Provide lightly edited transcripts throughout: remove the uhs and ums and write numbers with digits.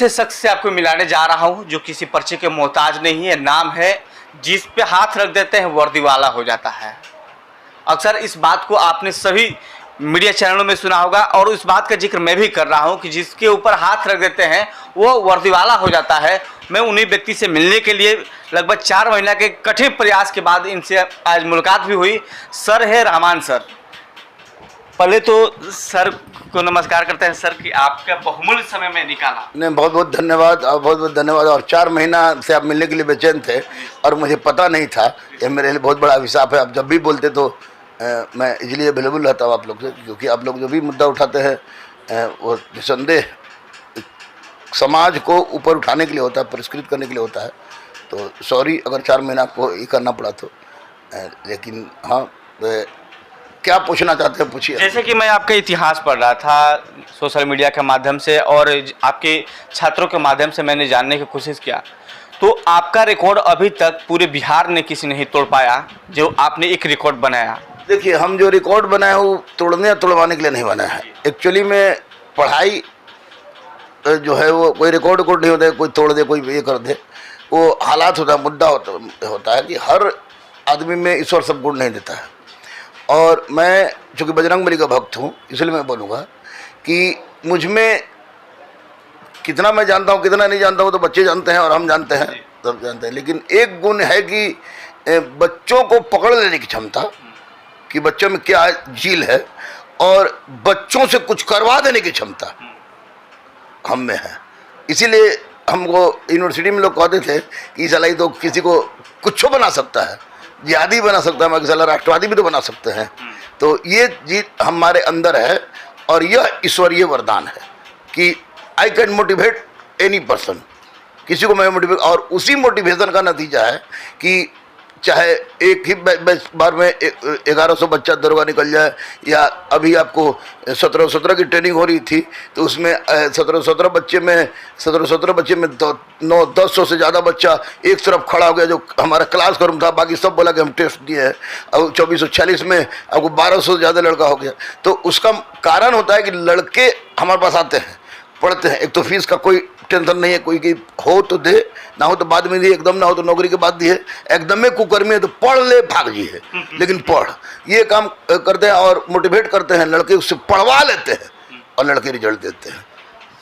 ऐसे शख्स से आपको मिलाने जा रहा हूं जो किसी परिचय के मोहताज नहीं है। नाम है जिस पे हाथ रख देते हैं वर्दी वाला हो जाता है। अक्सर इस बात को आपने सभी मीडिया चैनलों में सुना होगा और उस बात का जिक्र मैं भी कर रहा हूं कि जिसके ऊपर हाथ रख देते हैं वो वर्दी वाला हो जाता है। मैं उन्हीं व्यक्ति से मिलने के लिए लगभग 4 महीने के कठिन प्रयास के बाद इनसे आज मुलाकात भी हुई। सर है रहमान सर। पहले तो सर को नमस्कार करते हैं सर कि आपका बहुमूल्य समय में निकाला। नहीं, बहुत बहुत धन्यवाद और बहुत बहुत धन्यवाद। और 4 महीना से आप मिलने के लिए बेचैन थे और मुझे पता नहीं था। ये मेरे लिए बहुत बड़ा अभिशाप है। आप जब भी बोलते तो मैं इजीली अवेलेबल रहता हूँ आप लोग से, क्योंकि आप लोग जो भी मुद्दा उठाते हैं वो निसंदेह समाज को ऊपर उठाने के लिए होता है, पुरस्कृत करने के लिए होता है। तो सॉरी अगर 4 महीना आपको ये करना पड़ा तो, लेकिन हाँ, क्या पूछना चाहते हैं पूछिए। जैसे कि मैं आपका इतिहास पढ़ रहा था सोशल मीडिया के माध्यम से और आपके छात्रों के माध्यम से मैंने जानने की कोशिश किया, तो आपका रिकॉर्ड अभी तक पूरे बिहार ने किसी नहीं तोड़ पाया जो आपने एक रिकॉर्ड बनाया। देखिए, हम जो रिकॉर्ड बनाए वो तोड़ने या तोड़वाने के लिए नहीं बनाया है। एक्चुअली में पढ़ाई जो है वो कोई रिकॉर्ड नहीं होता है, कोई तोड़ दे कोई ये कर दे, वो हालात होता है। मुद्दा होता है कि हर आदमी में ईश्वर सब गुण नहीं देता है। और मैं चूँकि बजरंगबली का भक्त हूँ, इसलिए मैं बोलूँगा कि मुझ में कितना मैं जानता हूँ कितना नहीं जानता हूँ तो बच्चे जानते हैं और हम जानते हैं, सब जानते हैं। लेकिन एक गुण है कि बच्चों को पकड़ लेने की क्षमता, कि बच्चों में क्या झील है, और बच्चों से कुछ करवा देने की क्षमता हम में है। इसीलिए हमको यूनिवर्सिटी में लोग कहते थे कि साला तो किसी को कुछ बना सकता है, जिहादी बना सकता है, साला राष्ट्रवादी भी तो बना सकते हैं। तो ये चीज हमारे अंदर है और यह ईश्वरीय वरदान है कि I can motivate any person, किसी को मैं मोटिवेट। और उसी मोटिवेशन का नतीजा है कि चाहे एक ही बार में 1100 बच्चा दरोगा निकल जाए, या अभी आपको 17 की ट्रेनिंग हो रही थी तो उसमें 17 बच्चे में तो 900-1000 से ज़्यादा बच्चा एक तरफ खड़ा हो गया जो हमारा क्लास का रूम था। बाकी सब बोला कि हम टेस्ट दिए हैं। अब 2446 में आपको 1200 से ज़्यादा लड़का हो गया। तो उसका कारण होता है कि लड़के हमारे पास आते हैं, पढ़ते हैं। एक तो फीस का कोई टेंशन नहीं है, कोई की हो तो दे, ना हो तो बाद में दिए, एकदम ना हो तो नौकरी के बाद दिए। एकदम में कुकर्मी है तो पढ़ ले भाग जी है, लेकिन पढ़, ये काम करते हैं और मोटिवेट करते हैं। लड़के उससे पढ़वा लेते हैं और लड़के रिजल्ट देते हैं।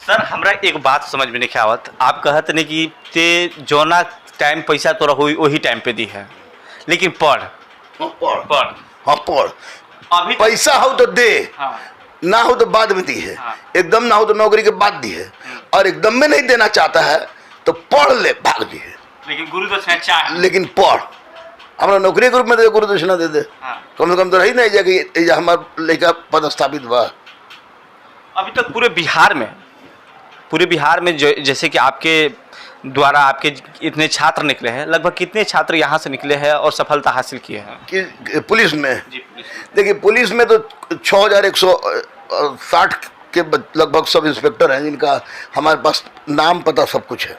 सर हमरा एक बात समझ में नहीं आवत, आप कहते नहीं कि ते जोना टाइम पैसा तोरा हुई वही टाइम पे दी है, लेकिन पढ़ हाँ पढ़, अभी पैसा हो तो दे, ना हो तो बाद में दी है, एकदम ना हो तो नौकरी के बाद दी है, और एकदम में नहीं देना चाहता है तो पढ़ ले भाग दी है। लेकिन गुरु दक्षिणा चाहे, लेकिन पढ़, हमारा नौकरी के रूप में दे, गुरु दक्षिणा दे दे, कम से कम तो रही नहीं जाएगी हमारा लड़का पदस्थापित हुआ। अभी तक पूरे बिहार में जैसे कि आपके द्वारा आपके इतने छात्र निकले हैं, लगभग कितने छात्र यहाँ से निकले हैं और सफलता हासिल किए हैं? कि पुलिस में देखिए, पुलिस में तो 6160 के लगभग सब इंस्पेक्टर हैं जिनका हमारे पास नाम पता सब कुछ है।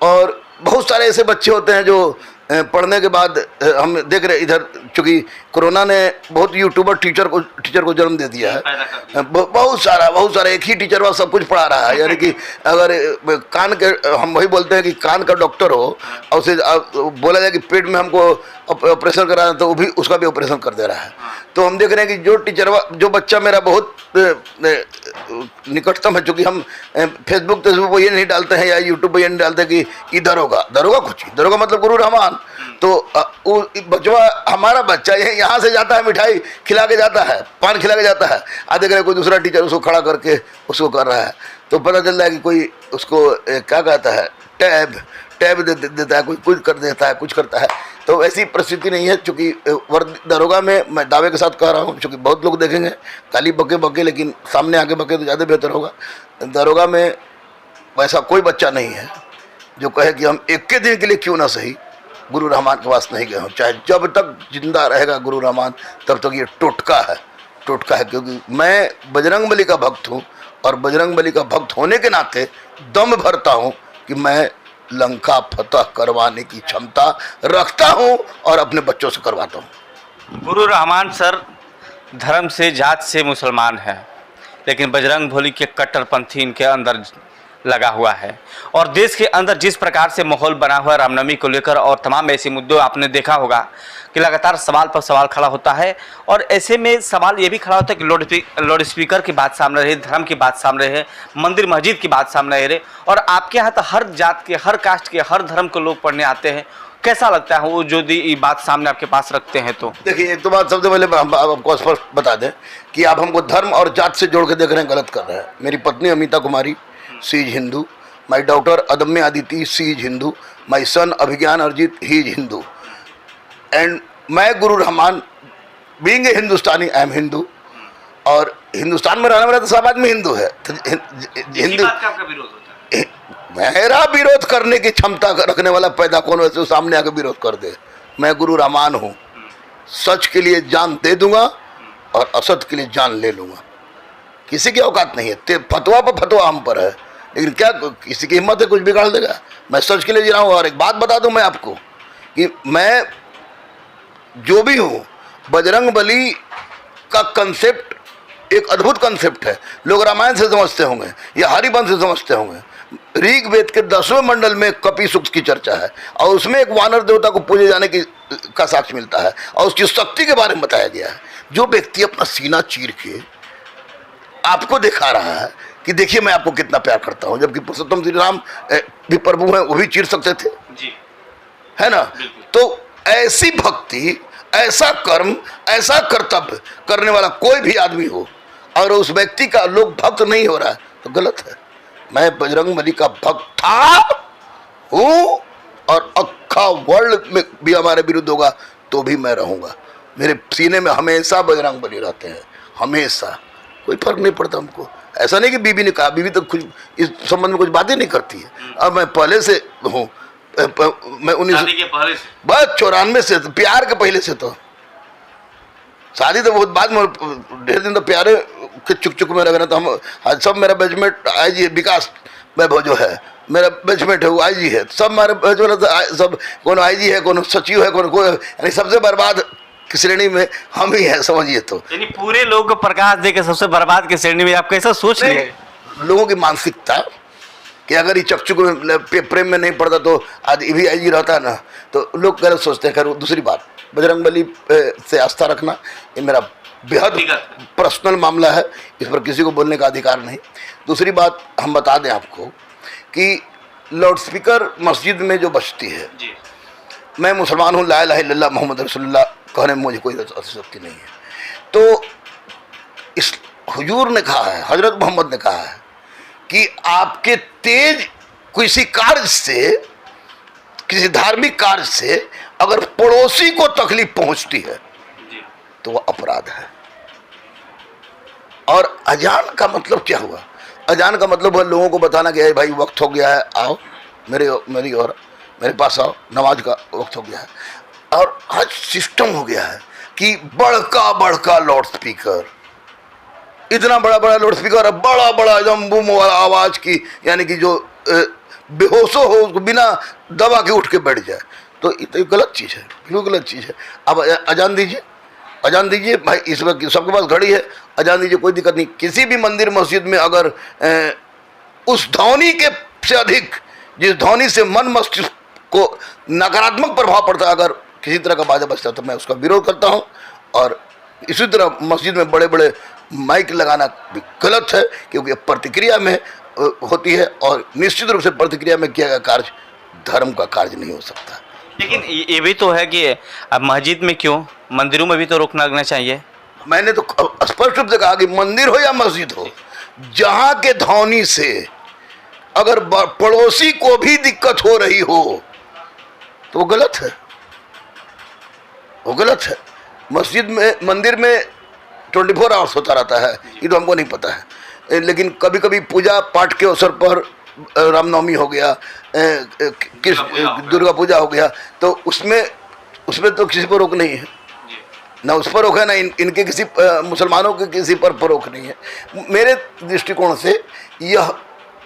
और बहुत सारे ऐसे बच्चे होते हैं जो पढ़ने के बाद हम देख रहे इधर, चूँकि कोरोना ने बहुत यूट्यूबर टीचर को जन्म दे दिया है। बहुत सारा एक ही टीचर वह सब कुछ पढ़ा रहा है। यानी कि अगर कान के, हम वही बोलते हैं कि कान का डॉक्टर हो और उसे बोला जाए कि पेट में हमको ऑपरेशन कराना तो वो भी उसका भी ऑपरेशन कर दे रहा है। तो हम देख रहे हैं कि जो बच्चा मेरा बहुत निकटतम है, चूँकि हम फेसबुक पर ये नहीं डालते हैं या यूट्यूब पर ये नहीं डालते कि ई दरोगा कुछ, दरोगा मतलब गुरु रहमान। तो बचवा हमारा बच्चा यहाँ से जाता है, मिठाई खिला के जाता है, पान खिला के जाता है, आधे घंटे कोई दूसरा टीचर उसको खड़ा करके उसको कर रहा है। तो पता चल रहा है कि कोई उसको क्या कहता है, टैब देता है, कोई कुछ कर देता है, कुछ करता है। तो ऐसी परिस्थिति नहीं है। चूँकि दरोगा में मैं दावे के साथ कह रहा हूँ, चूँकि बहुत लोग देखेंगे खाली बके, लेकिन सामने आके बके तो ज़्यादा बेहतर होगा। दरोगा में वैसा कोई बच्चा नहीं है जो कहे कि हम एक के दिन के लिए क्यों ना सही गुरु रहमान के पास नहीं गए हों। चाहे जब तक जिंदा रहेगा गुरु रहमान तब तक ये टोटका है। क्योंकि मैं बजरंगबली का भक्त हूँ और बजरंगबली का भक्त होने के नाते दम भरता हूँ कि मैं लंका फतह करवाने की क्षमता रखता हूँ और अपने बच्चों से करवाता हूँ। गुरु रहमान सर धर्म से, जात से मुसलमान है, लेकिन बजरंग बली के कट्टरपंथी इनके अंदर लगा हुआ है। और देश के अंदर जिस प्रकार से माहौल बना हुआ है रामनवमी को लेकर और तमाम ऐसे मुद्दों आपने देखा होगा कि लगातार सवाल पर सवाल खड़ा होता है। और ऐसे में सवाल ये भी खड़ा होता है कि लाउड स्पीकर की बात सामने रहे, धर्म की बात सामने रहे, मंदिर मस्जिद की बात सामने रहे, और आपके यहाँ तो हर जात के, हर कास्ट के, हर धर्म के लोग पढ़ने आते हैं। कैसा लगता है वो जो ये बात सामने आपके पास रखते हैं? तो देखिए, एक तो बात सबसे पहले हम आपको स्पष्ट बता दें कि आप हमको धर्म और जात से जोड़ के देख रहे हैं, गलत कर रहे हैं। मेरी पत्नी अमिता कुमारी सी इज हिंदू, माई डॉटर अदम्य आदिति सी इज हिंदू, माई सन अभिज्ञान अर्जित ही इज हिंदू, एंड मैं गुरु Rahman being a Hindustani I am Hindu. और हिंदुस्तान में रहने वाला तो सब आदमी हिंदू है। तो हिंदू मेरा विरोध करने की क्षमता रखने वाला पैदा कौन वैसे सामने आकर विरोध कर दे। मैं गुरु रहमान हूँ, सच के लिए जान दे दूंगा और असत के लिए जान ले लूंगा। किसी की औकात नहीं है, फतवा पर फतवा हम पर है, लेकिन क्या किसी की हिम्मत है कुछ बिगाड़ देगा? मैं सच के लिए जी रहा हूँ। और एक बात बता दूं मैं आपको कि मैं जो भी हूँ, बजरंग बली का कंसेप्ट एक अद्भुत कंसेप्ट है। लोग रामायण से समझते होंगे या हरिवंश से समझते होंगे। ऋग वेद के 10वें मंडल में कपि सूक्त की चर्चा है और उसमें एक वानर देवता को पूजे जाने का साक्ष्य मिलता है और उसकी शक्ति के बारे में बताया गया है। जो व्यक्ति अपना सीना चीर के आपको दिखा रहा है कि देखिए मैं आपको कितना प्यार करता हूं, जबकि पुरुषोत्तम श्री राम भी प्रभु हैं, वो भी चीर सकते थे जी, है ना? तो ऐसी भक्ति, ऐसा कर्म, ऐसा कर्तव्य करने वाला कोई भी आदमी हो और उस व्यक्ति का लोग भक्त नहीं हो रहा है तो गलत है। मैं बजरंग बली का भक्त था, हूँ और अक्खा वर्ल्ड में भी हमारे विरुद्ध होगा तो भी मैं रहूंगा। मेरे सीने में हमेशा बजरंग बली रहते हैं, हमेशा, कोई फर्क नहीं पड़ता हमको। ऐसा नहीं कि बीबी ने कहा, बीबी तो कुछ इस संबंध में कुछ बातें नहीं करती है। अब मैं पहले से हूँ, मैं 94 से, प्यार के पहले से, तो शादी तो बहुत बाद में, ढेर दिन तो प्यारे के चुक चुक में रखना। तो हम सब, मेरा बैचमेट आई जी विकास वैभव जो है मेरा बैचमेट है, वो आई जी है, सब हमारे बैचमेट सब, कौन आई जी है, कौन सचिव है, कौन कोई, यानी सबसे बर्बाद की श्रेणी में हम ही है, समझिए। तो यानी पूरे लोग को प्रकाश देकर सबसे बर्बाद की श्रेणी में आप कैसा सोच रहे? लोगों की मानसिकता कि अगर ये चकचुक में प्रेम में नहीं पड़ता तो आज भी आई जी रहता है ना, तो लोग गलत सोचते हैं। खैर दूसरी बात, बजरंगबली से आस्था रखना ये मेरा बेहद पर्सनल मामला है, इस पर किसी को बोलने का अधिकार नहीं। दूसरी बात हम बता दें आपको कि लाउड स्पीकर मस्जिद में जो बजती है, मैं मुसलमान हूँ, ला इलाहा इल्लल्लाह मोहम्मद रसूलुल्लाह कहने में मुझे कोई शक्ति नहीं है। तो इस हुजूर ने कहा है, हजरत मोहम्मद ने कहा है कि आपके तेज किसी कार्य से, किसी धार्मिक कार्य से अगर पड़ोसी को तकलीफ पहुंचती है तो वह अपराध है। और अजान का मतलब क्या हुआ? अजान का मतलब है लोगों को बताना कि भाई वक्त हो गया है, आओ मेरी और मेरे पास आओ, नमाज का वक्त हो गया है। और आज सिस्टम हो गया है कि बड़का लाउड स्पीकर, इतना बड़ा लाउड स्पीकर, बड़ा एकदम बूम वाला आवाज की, यानी कि जो बेहोशो हो उसको बिना दबा के उठ के बैठ जाए, तो ये गलत चीज़ है, बिल्कुल गलत चीज़ है। अब अजान दीजिए भाई, इस वक्त सबके पास घड़ी है, अजान दीजिए, कोई दिक्कत नहीं। किसी भी मंदिर मस्जिद में अगर उस ध्वनि के से अधिक, जिस ध्वनि से मन मस्तिष्क को नकारात्मक प्रभाव पड़ता है, अगर किसी तरह का बाजा बजता है तो मैं उसका विरोध करता हूँ। और इसी तरह मस्जिद में बड़े बड़े माइक लगाना भी गलत है, क्योंकि प्रतिक्रिया में होती है और निश्चित रूप से प्रतिक्रिया में किया गया कार्य धर्म का कार्य नहीं हो सकता। लेकिन ये भी तो है कि अब मस्जिद में क्यों, मंदिरों में भी तो रोकना लगना चाहिए। मैंने तो स्पष्ट रूप से कहा कि मंदिर हो या मस्जिद हो, जहाँ के ध्वनि से अगर पड़ोसी को भी दिक्कत हो रही हो तो वो गलत है, वो गलत है। मस्जिद में, मंदिर में 24 आवर्स होता रहता है, ये तो हमको नहीं पता है, लेकिन कभी कभी पूजा पाठ के अवसर पर, रामनवमी हो गया, दुर्गा पूजा हो गया, तो उसमें तो किसी पर रोक नहीं है, ना उस पर रोक है, ना इनके किसी मुसलमानों के किसी पर रोक नहीं है। मेरे दृष्टिकोण से यह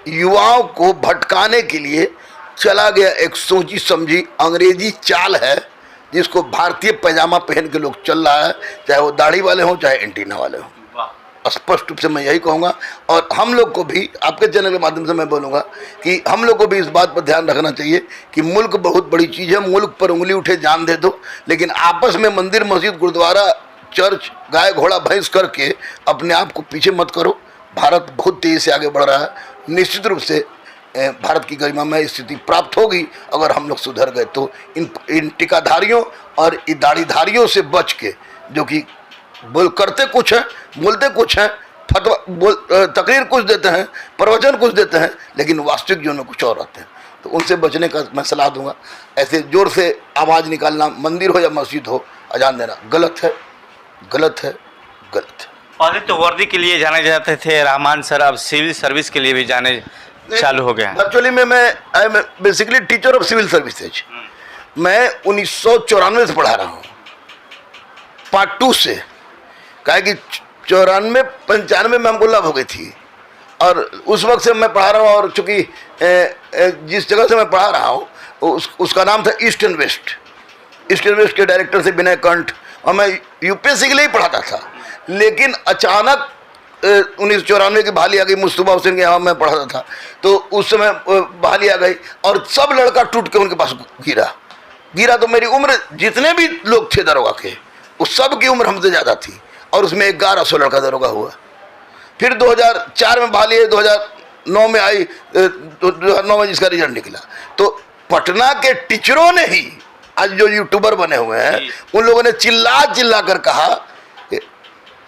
युवाओं को भटकाने के लिए चला गया एक सोची समझी अंग्रेजी चाल है, जिसको भारतीय पैजामा पहन के लोग चल रहा है, चाहे वो दाढ़ी वाले हों चाहे एंटीना वाले हों। स्पष्ट रूप से मैं यही कहूँगा। और हम लोग को भी आपके चैनल के माध्यम से मैं बोलूँगा कि हम लोग को भी इस बात पर ध्यान रखना चाहिए कि मुल्क बहुत बड़ी चीज़ है, मुल्क पर उंगली उठे जान दे दो, लेकिन आपस में मंदिर मस्जिद गुरुद्वारा चर्च गाय घोड़ा भैंस करके अपने आप को पीछे मत करो। भारत बहुत तेज़ी से आगे बढ़ रहा है, निश्चित रूप से भारत की गरिमामय स्थिति प्राप्त होगी अगर हम लोग सुधर गए तो। इन टीकाधारियों और इन दाढ़ीधारियों से बच के, जो कि करते कुछ हैं, बोलते कुछ हैं, फतवा तकरीर कुछ देते हैं, प्रवचन कुछ देते हैं, लेकिन वास्तविक जीवन में कुछ और रहते हैं, तो उनसे बचने का मैं सलाह दूंगा। ऐसे जोर से आवाज़ निकालना, मंदिर हो या मस्जिद हो, अजान देना गलत है, गलत है, गलत है। पहले तो वर्दी के लिए जाने जाते थे रहमान सर, अब सिविल सर्विस के लिए भी जाने चालू हो गया। एक्चुअली मैं I am basically teacher of civil services. मैं 1994 से पढ़ा रहा हूँ, पार्ट 2 से, काहे कि 94-95 में हमको लव हो गई थी और उस वक्त से मैं पढ़ा रहा हूँ। और चूँकि जिस जगह से मैं पढ़ा रहा हूँ उसका नाम था east and west. East and west के डायरेक्टर से विनय कंठ, और मैं यूपीएससी के लिए ही पढ़ाता था। लेकिन अचानक 1994 की बहाली आ गई, मुस्तफा हुसैन के यहाँ मैं पढ़ाता था, तो उस समय बहाली आ गई और सब लड़का टूट के उनके पास गिरा तो मेरी उम्र, जितने भी लोग थे दरोगा के, उस सब की उम्र हमसे ज़्यादा थी, और उसमें 1100 लड़का दरोगा हुआ। फिर 2004 में बहाली है, 2009 में आई, 2009 में जिसका रिजल्ट निकला, तो पटना के टीचरों ने ही आज जो यूट्यूबर बने हुए हैं उन लोगों ने चिल्ला कर कहा,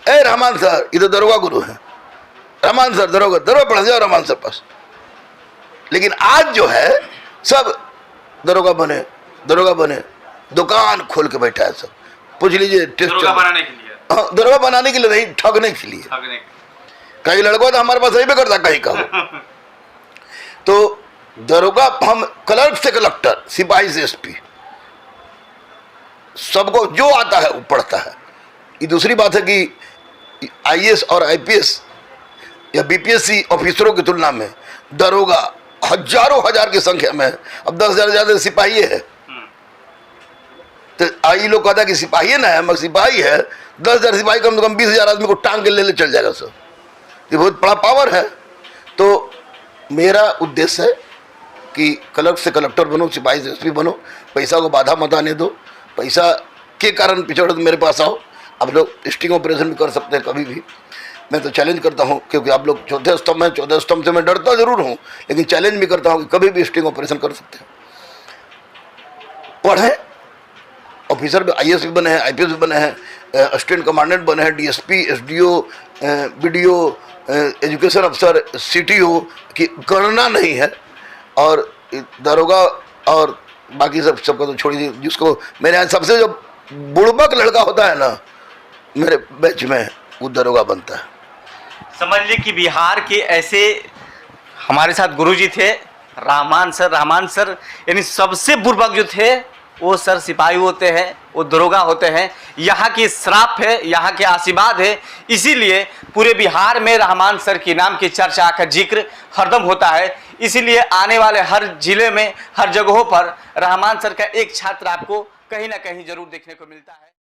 ए रहमान सर ये तो दरोगा गुरु है, रहमान सर दरोगा पढ़ जाओ रहमान सर पास। लेकिन आज जो है सब दरोगा बने, दुकान खोल के बैठा है सब। पूछ लीजिए दरोगा बनाने के लिए, हाँ, दरोगा बनाने के लिए नहीं, ठगने के लिए। कहीं लड़का तो हमारे पास सही भी करता कहीं का। तो दरोगा, हम क्लर्क से कलेक्टर, सिपाही से एसपी, सबको जो आता है वो पढ़ता है। ये दूसरी बात है कि आईएएस और आईपीएस या बीपीएससी ऑफिसरों की तुलना में दरोगा हजारों हजार की संख्या में, अब 10,000 ज्यादा सिपाही है। तो आई लोग कहता है कि सिपाही ना है, मगर सिपाही है, 10,000 सिपाही कम से कम 20,000 आदमी को टांग के ले चल जाएगा सब। ये बहुत बड़ा पावर है। तो मेरा उद्देश्य है कि क्लर्क से कलेक्टर बनो, सिपाही से एसपी बनो, पैसा को बाधा मत आने दो। पैसा के कारण पिछड़ो तो मेरे पास आओ, आप लोग स्टिंग ऑपरेशन भी कर सकते हैं कभी भी। मैं तो चैलेंज करता हूं, क्योंकि आप लोग चौथे स्तंभ हैं, चौथे स्तंभ से मैं डरता जरूर हूं, लेकिन चैलेंज भी करता हूं कि कभी भी स्टिंग ऑपरेशन कर सकते हैं। पढ़े, ऑफिसर भी आईएएस भी बने हैं, आईपीएस भी बने हैं, असिस्टेंट कमांडेंट बने हैं, डीएसपी, एसडीओ, बीडीओ, एजुकेशन अफसर, सीटीओ की गणना नहीं है। और दरोगा और बाकी सबका तो छोड़िए, जिसको मेरे यहाँ सबसे जो बुड़बक लड़का होता है ना मेरे बैच में, वो दरोगा बनता है। समझ ली कि बिहार के ऐसे हमारे साथ गुरुजी थे रहमान सर, यानी सबसे बुर्बक जो थे वो सर सिपाही होते हैं, वो दरोगा होते हैं। यहाँ की श्राप है, यहाँ के आशीर्वाद है, इसीलिए पूरे बिहार में रहमान सर के नाम की चर्चा का जिक्र हरदम होता है। इसीलिए आने वाले हर जिले में, हर जगहों पर रहमान सर का एक छात्र आपको कहीं ना कहीं जरूर देखने को मिलता है।